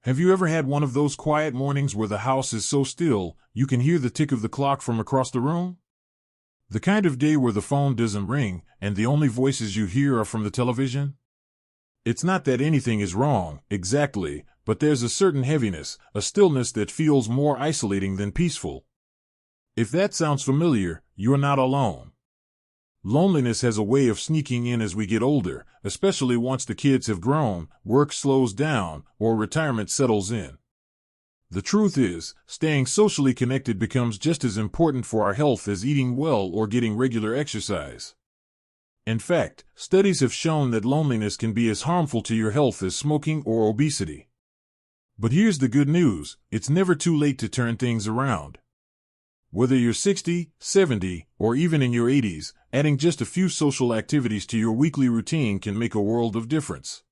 Have you ever had one of those quiet mornings where the house is so still, you can hear the tick of the clock from across the room? The kind of day where the phone doesn't ring, and the only voices you hear are from the television? It's not that anything is wrong, exactly, but there's a certain heaviness, a stillness that feels more isolating than peaceful. If that sounds familiar, you're not alone. Loneliness has a way of sneaking in as we get older, especially once the kids have grown, work slows down, or retirement settles in. The truth is, staying socially connected becomes just as important for our health as eating well or getting regular exercise. In fact, studies have shown that loneliness can be as harmful to your health as smoking or obesity. But here's the good news, it's never too late to turn things around. Whether you're 60, 70, or even in your 80s, adding just a few social activities to your weekly routine can make a world of difference.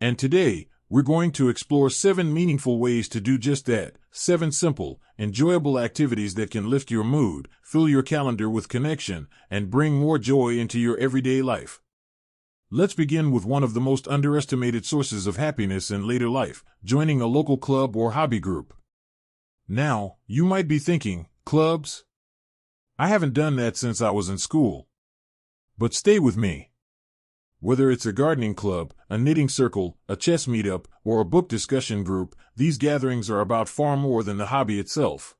And today, we're going to explore 7 meaningful ways to do just that, 7 simple, enjoyable activities that can lift your mood, fill your calendar with connection, and bring more joy into your everyday life. Let's begin with one of the most underestimated sources of happiness in later life, joining a local club or hobby group. Now, you might be thinking, clubs? I haven't done that since I was in school. But stay with me. Whether it's a gardening club, a knitting circle, a chess meetup, or a book discussion group, these gatherings are about far more than the hobby itself.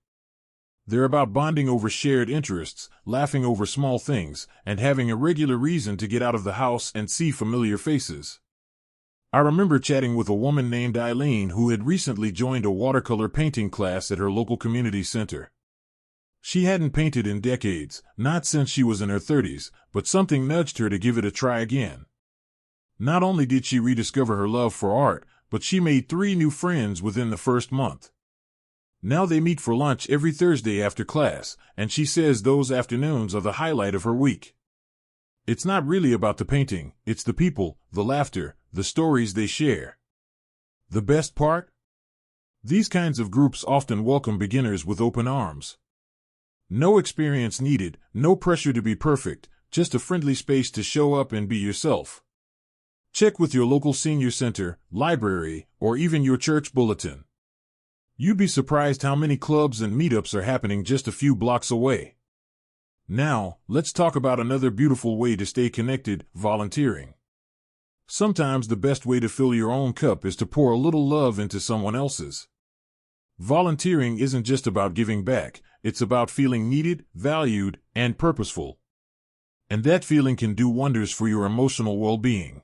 They're about bonding over shared interests, laughing over small things, and having a regular reason to get out of the house and see familiar faces. I remember chatting with a woman named Eileen who had recently joined a watercolor painting class at her local community center. She hadn't painted in decades, not since she was in her 30s, but something nudged her to give it a try again. Not only did she rediscover her love for art, but she made 3 new friends within the first month. Now they meet for lunch every Thursday after class, and she says those afternoons are the highlight of her week. It's not really about the painting, it's the people, the laughter, the stories they share. The best part? These kinds of groups often welcome beginners with open arms. No experience needed, no pressure to be perfect, just a friendly space to show up and be yourself. Check with your local senior center, library, or even your church bulletin. You'd be surprised how many clubs and meetups are happening just a few blocks away. Now, let's talk about another beautiful way to stay connected, volunteering. Sometimes the best way to fill your own cup is to pour a little love into someone else's. Volunteering isn't just about giving back, it's about feeling needed, valued, and purposeful. And that feeling can do wonders for your emotional well-being.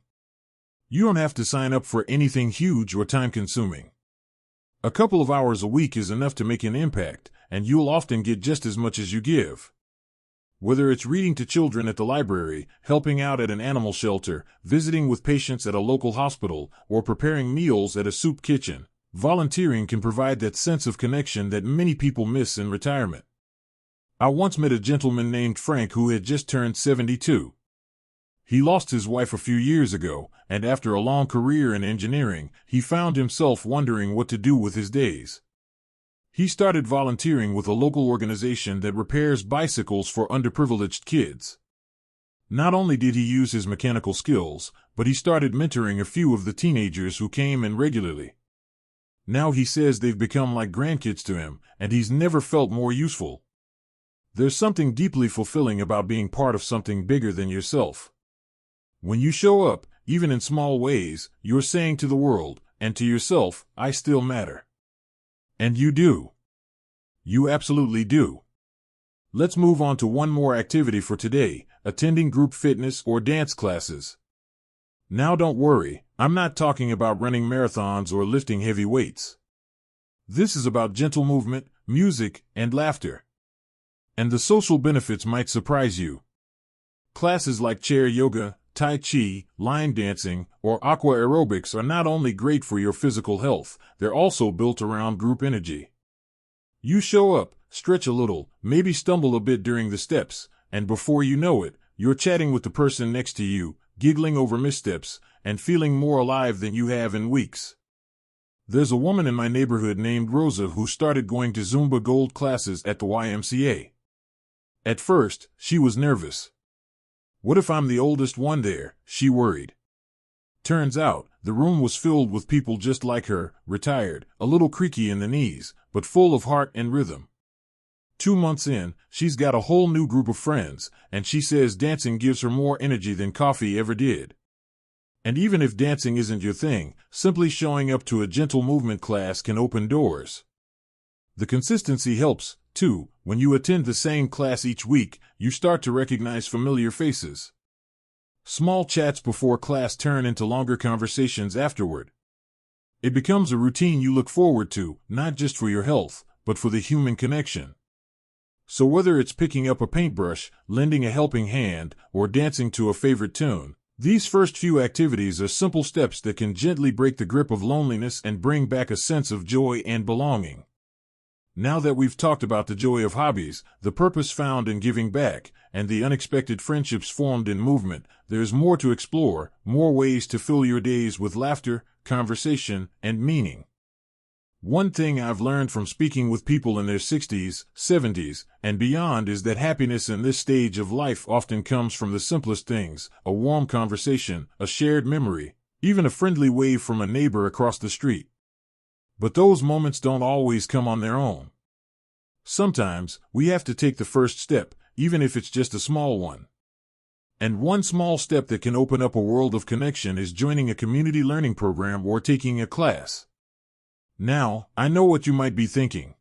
You don't have to sign up for anything huge or time-consuming. A couple of hours a week is enough to make an impact, and you'll often get just as much as you give. Whether it's reading to children at the library, helping out at an animal shelter, visiting with patients at a local hospital, or preparing meals at a soup kitchen, volunteering can provide that sense of connection that many people miss in retirement. I once met a gentleman named Frank who had just turned 72. He lost his wife a few years ago, and after a long career in engineering, he found himself wondering what to do with his days. He started volunteering with a local organization that repairs bicycles for underprivileged kids. Not only did he use his mechanical skills, but he started mentoring a few of the teenagers who came in regularly. Now he says they've become like grandkids to him, and he's never felt more useful. There's something deeply fulfilling about being part of something bigger than yourself. When you show up, even in small ways, you're saying to the world, and to yourself, I still matter. And you do. You absolutely do. Let's move on to one more activity for today, attending group fitness or dance classes. Now don't worry, I'm not talking about running marathons or lifting heavy weights. This is about gentle movement, music, and laughter. And the social benefits might surprise you. Classes like chair yoga, tai chi, line dancing, or aqua aerobics are not only great for your physical health, they're also built around group energy. You show up, stretch a little, maybe stumble a bit during the steps, and before you know it, you're chatting with the person next to you, giggling over missteps, and feeling more alive than you have in weeks. There's a woman in my neighborhood named Rosa who started going to Zumba Gold classes at the YMCA. At first, she was nervous. What if I'm the oldest one there? She worried. Turns out, the room was filled with people just like her, retired, a little creaky in the knees, but full of heart and rhythm. 2 months in, she's got a whole new group of friends, and she says dancing gives her more energy than coffee ever did. And even if dancing isn't your thing, simply showing up to a gentle movement class can open doors. The consistency helps, too. When you attend the same class each week, you start to recognize familiar faces. Small chats before class turn into longer conversations afterward. It becomes a routine you look forward to, not just for your health, but for the human connection. So whether it's picking up a paintbrush, lending a helping hand, or dancing to a favorite tune, these first few activities are simple steps that can gently break the grip of loneliness and bring back a sense of joy and belonging. Now that we've talked about the joy of hobbies, the purpose found in giving back, and the unexpected friendships formed in movement, there's more to explore, more ways to fill your days with laughter, conversation, and meaning. One thing I've learned from speaking with people in their 60s, 70s, and beyond is that happiness in this stage of life often comes from the simplest things: a warm conversation, a shared memory, even a friendly wave from a neighbor across the street. But those moments don't always come on their own. Sometimes, we have to take the first step, even if it's just a small one. And one small step that can open up a world of connection is joining a community learning program or taking a class. Now, I know what you might be thinking.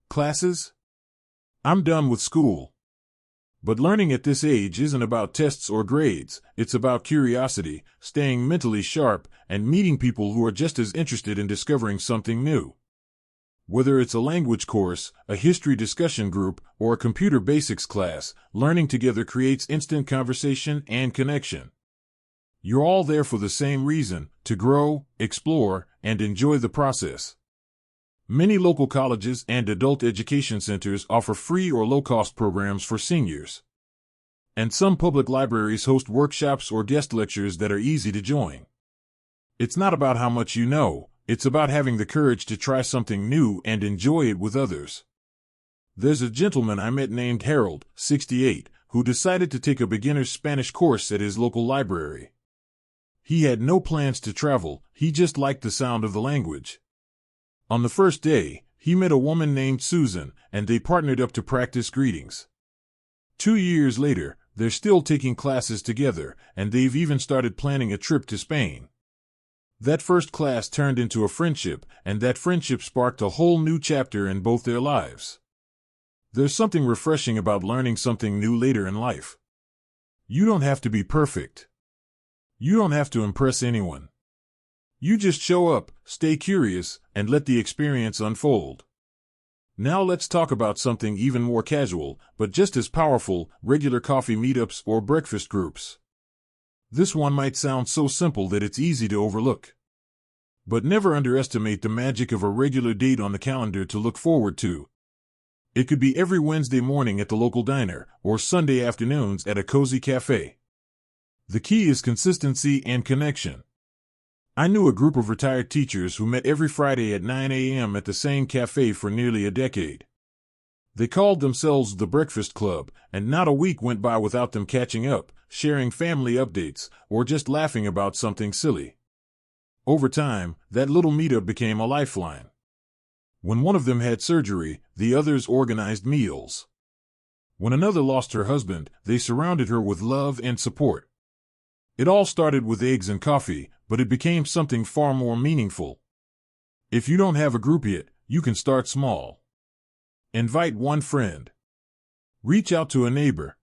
Classes? I'm done with school. But learning at this age isn't about tests or grades. It's about curiosity, staying mentally sharp, and meeting people who are just as interested in discovering something new. Whether it's a language course, a history discussion group, or a computer basics class, learning together creates instant conversation and connection. You're all there for the same reason: to grow, explore, and enjoy the process. Many local colleges and adult education centers offer free or low-cost programs for seniors. And some public libraries host workshops or guest lectures that are easy to join. It's not about how much you know, it's about having the courage to try something new and enjoy it with others. There's a gentleman I met named Harold, 68, who decided to take a beginner's Spanish course at his local library. He had no plans to travel, he just liked the sound of the language. On the first day, he met a woman named Susan, and they partnered up to practice greetings. 2 years later, they're still taking classes together, and they've even started planning a trip to Spain. That first class turned into a friendship, and that friendship sparked a whole new chapter in both their lives. There's something refreshing about learning something new later in life. You don't have to be perfect. You don't have to impress anyone. You just show up, stay curious, and let the experience unfold. Now let's talk about something even more casual, but just as powerful: regular coffee meetups or breakfast groups. This one might sound so simple that it's easy to overlook. But never underestimate the magic of a regular date on the calendar to look forward to. It could be every Wednesday morning at the local diner, or Sunday afternoons at a cozy cafe. The key is consistency and connection. I knew a group of retired teachers who met every Friday at 9 a.m. at the same cafe for nearly a decade. They called themselves the Breakfast Club, and not a week went by without them catching up, sharing family updates, or just laughing about something silly. Over time, that little meetup became a lifeline. When one of them had surgery, the others organized meals. When another lost her husband, they surrounded her with love and support. It all started with eggs and coffee, but it became something far more meaningful. If you don't have a group yet, you can start small. Invite one friend. Reach out to a neighbor.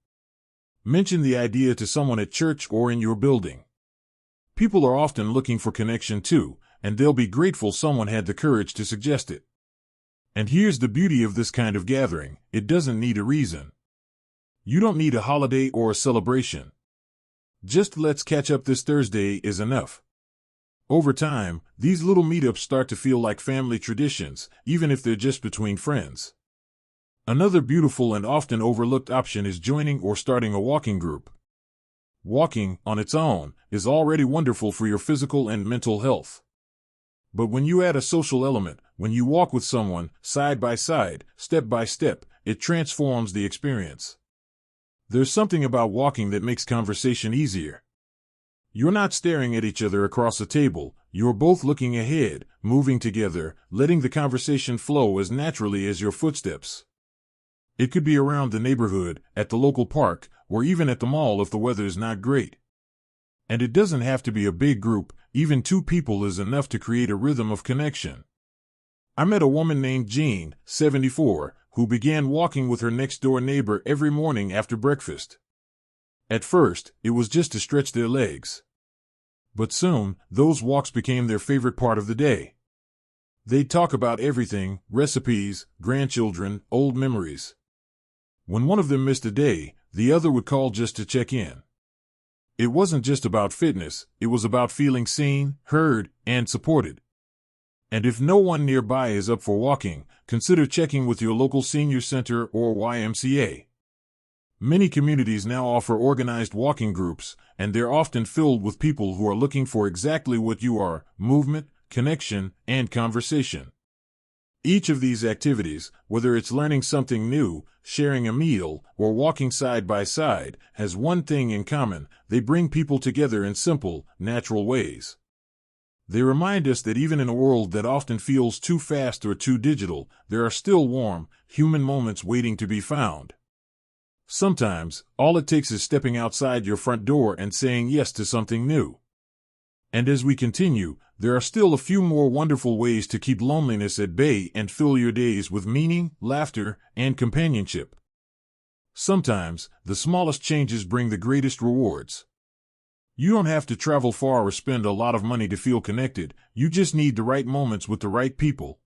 Mention the idea to someone at church or in your building. People are often looking for connection too, and they'll be grateful someone had the courage to suggest it. And here's the beauty of this kind of gathering: it doesn't need a reason. You don't need a holiday or a celebration. Just "let's catch up this Thursday" is enough. Over time, these little meetups start to feel like family traditions, even if they're just between friends. Another beautiful and often overlooked option is joining or starting a walking group. Walking, on its own, is already wonderful for your physical and mental health. But when you add a social element, when you walk with someone, side by side, step by step, it transforms the experience. There's something about walking that makes conversation easier. You're not staring at each other across a table, you're both looking ahead, moving together, letting the conversation flow as naturally as your footsteps. It could be around the neighborhood, at the local park, or even at the mall if the weather is not great. And it doesn't have to be a big group, even 2 people is enough to create a rhythm of connection. I met a woman named Jean, 74, who began walking with her next-door neighbor every morning after breakfast. At first, it was just to stretch their legs. But soon, those walks became their favorite part of the day. They'd talk about everything, recipes, grandchildren, old memories. When one of them missed a day, the other would call just to check in. It wasn't just about fitness, it was about feeling seen, heard, and supported. And if no one nearby is up for walking, consider checking with your local senior center or YMCA. Many communities now offer organized walking groups, and they're often filled with people who are looking for exactly what you are: movement, connection, and conversation. Each of these activities, whether it's learning something new, sharing a meal, or walking side by side, has one thing in common: they bring people together in simple, natural ways. They remind us that even in a world that often feels too fast or too digital, there are still warm, human moments waiting to be found. Sometimes, all it takes is stepping outside your front door and saying yes to something new. And as we continue, there are still a few more wonderful ways to keep loneliness at bay and fill your days with meaning, laughter, and companionship. Sometimes, the smallest changes bring the greatest rewards. You don't have to travel far or spend a lot of money to feel connected, you just need the right moments with the right people.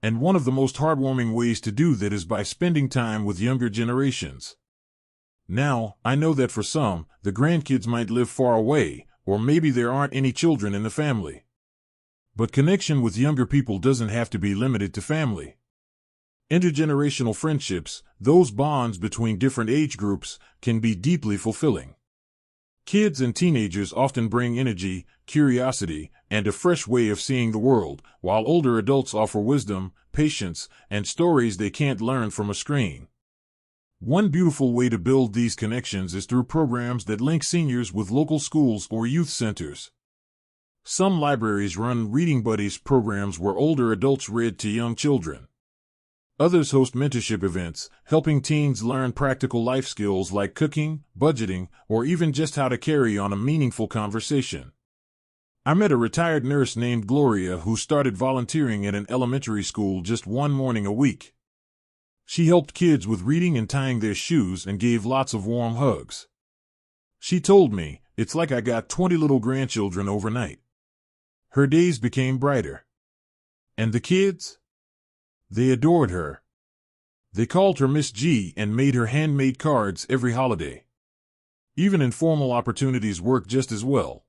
And one of the most heartwarming ways to do that is by spending time with younger generations. Now, I know that for some, the grandkids might live far away, or maybe there aren't any children in the family. But connection with younger people doesn't have to be limited to family. Intergenerational friendships, those bonds between different age groups, can be deeply fulfilling. Kids and teenagers often bring energy, curiosity, and a fresh way of seeing the world, while older adults offer wisdom, patience, and stories they can't learn from a screen. One beautiful way to build these connections is through programs that link seniors with local schools or youth centers. Some libraries run Reading Buddies programs where older adults read to young children. Others host mentorship events, helping teens learn practical life skills like cooking, budgeting, or even just how to carry on a meaningful conversation. I met a retired nurse named Gloria who started volunteering at an elementary school just one morning a week. She helped kids with reading and tying their shoes and gave lots of warm hugs. She told me, "It's like I got 20 little grandchildren overnight." Her days became brighter. And the kids? They adored her. They called her Miss G and made her handmade cards every holiday. Even informal opportunities work just as well.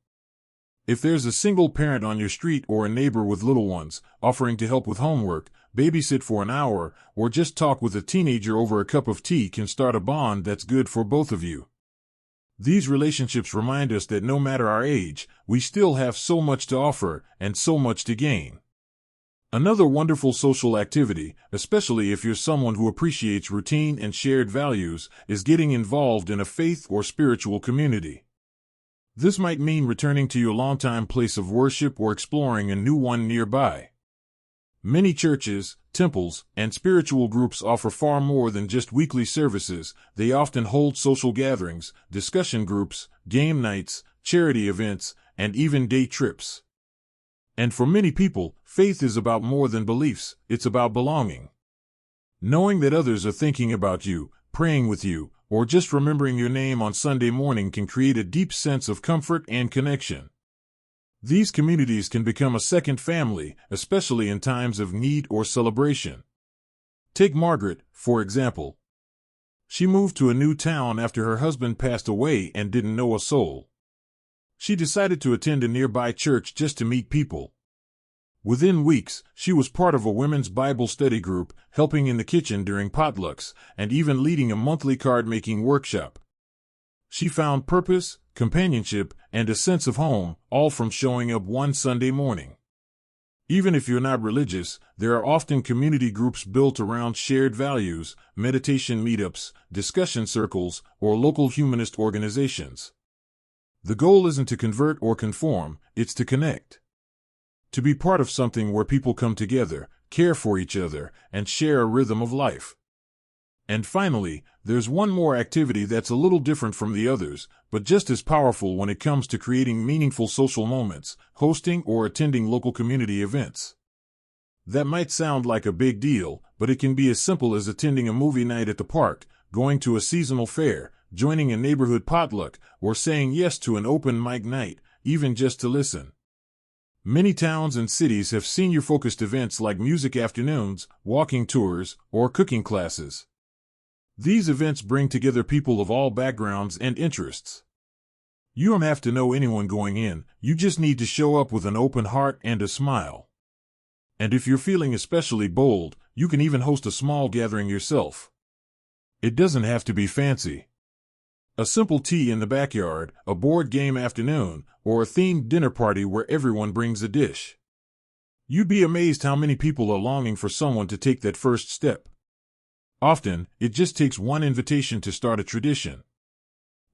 If there's a single parent on your street or a neighbor with little ones, offering to help with homework, babysit for an hour, or just talk with a teenager over a cup of tea can start a bond that's good for both of you. These relationships remind us that no matter our age, we still have so much to offer and so much to gain. Another wonderful social activity, especially if you're someone who appreciates routine and shared values, is getting involved in a faith or spiritual community. This might mean returning to your longtime place of worship or exploring a new one nearby. Many churches, temples, and spiritual groups offer far more than just weekly services. They often hold social gatherings, discussion groups, game nights, charity events, and even day trips. And for many people, faith is about more than beliefs, it's about belonging. Knowing that others are thinking about you, praying with you, or just remembering your name on Sunday morning can create a deep sense of comfort and connection. These communities can become a second family, especially in times of need or celebration. Take Margaret, for example. She moved to a new town after her husband passed away and didn't know a soul. She decided to attend a nearby church just to meet people. Within weeks, she was part of a women's Bible study group, helping in the kitchen during potlucks, and even leading a monthly card-making workshop. She found purpose, companionship, and a sense of home, all from showing up one Sunday morning. Even if you're not religious, there are often community groups built around shared values, meditation meetups, discussion circles, or local humanist organizations. The goal isn't to convert or conform, it's to connect. To be part of something where people come together, care for each other, and share a rhythm of life. And finally, there's one more activity that's a little different from the others, but just as powerful when it comes to creating meaningful social moments: hosting or attending local community events. That might sound like a big deal, but it can be as simple as attending a movie night at the park, going to a seasonal fair, joining a neighborhood potluck, or saying yes to an open mic night, even just to listen. Many towns and cities have senior-focused events like music afternoons, walking tours, or cooking classes. These events bring together people of all backgrounds and interests. You don't have to know anyone going in, you just need to show up with an open heart and a smile. And if you're feeling especially bold, you can even host a small gathering yourself. It doesn't have to be fancy. A simple tea in the backyard, a board game afternoon, or a themed dinner party where everyone brings a dish. You'd be amazed how many people are longing for someone to take that first step. Often, it just takes one invitation to start a tradition.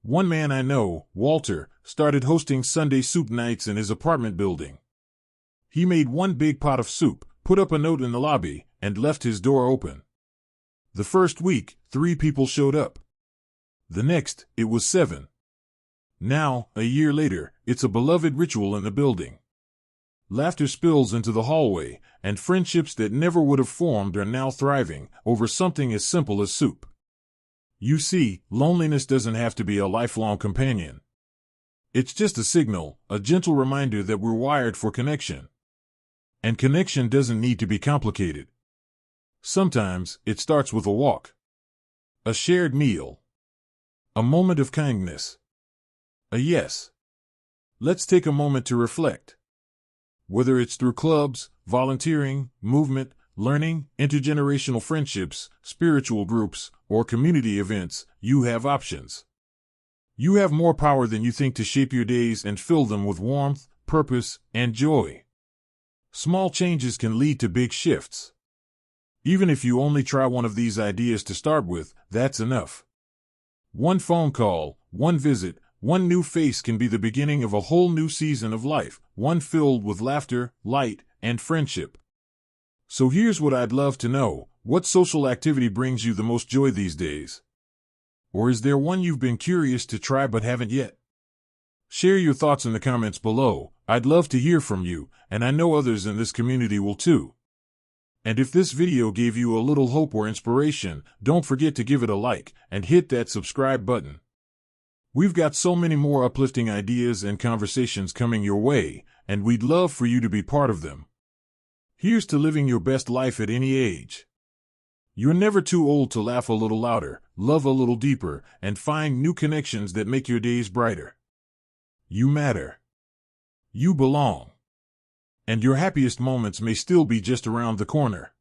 One man I know, Walter, started hosting Sunday soup nights in his apartment building. He made one big pot of soup, put up a note in the lobby, and left his door open. The first week, 3 people showed up. The next, it was 7. Now, a year later, it's a beloved ritual in the building. Laughter spills into the hallway, and friendships that never would have formed are now thriving over something as simple as soup. You see, loneliness doesn't have to be a lifelong companion. It's just a signal, a gentle reminder that we're wired for connection. And connection doesn't need to be complicated. Sometimes, it starts with a walk, a shared meal, a moment of kindness, a yes. Let's take a moment to reflect. Whether it's through clubs, volunteering, movement, learning, intergenerational friendships, spiritual groups, or community events, you have options. You have more power than you think to shape your days and fill them with warmth, purpose, and joy. Small changes can lead to big shifts. Even if you only try one of these ideas to start with, that's enough. One phone call, one visit, one new face can be the beginning of a whole new season of life, one filled with laughter, light, and friendship. So here's what I'd love to know: what social activity brings you the most joy these days? Or is there one you've been curious to try but haven't yet? Share your thoughts in the comments below. I'd love to hear from you, and I know others in this community will too. And if this video gave you a little hope or inspiration, don't forget to give it a like and hit that subscribe button. We've got so many more uplifting ideas and conversations coming your way, and we'd love for you to be part of them. Here's to living your best life at any age. You're never too old to laugh a little louder, love a little deeper, and find new connections that make your days brighter. You matter. You belong. And your happiest moments may still be just around the corner.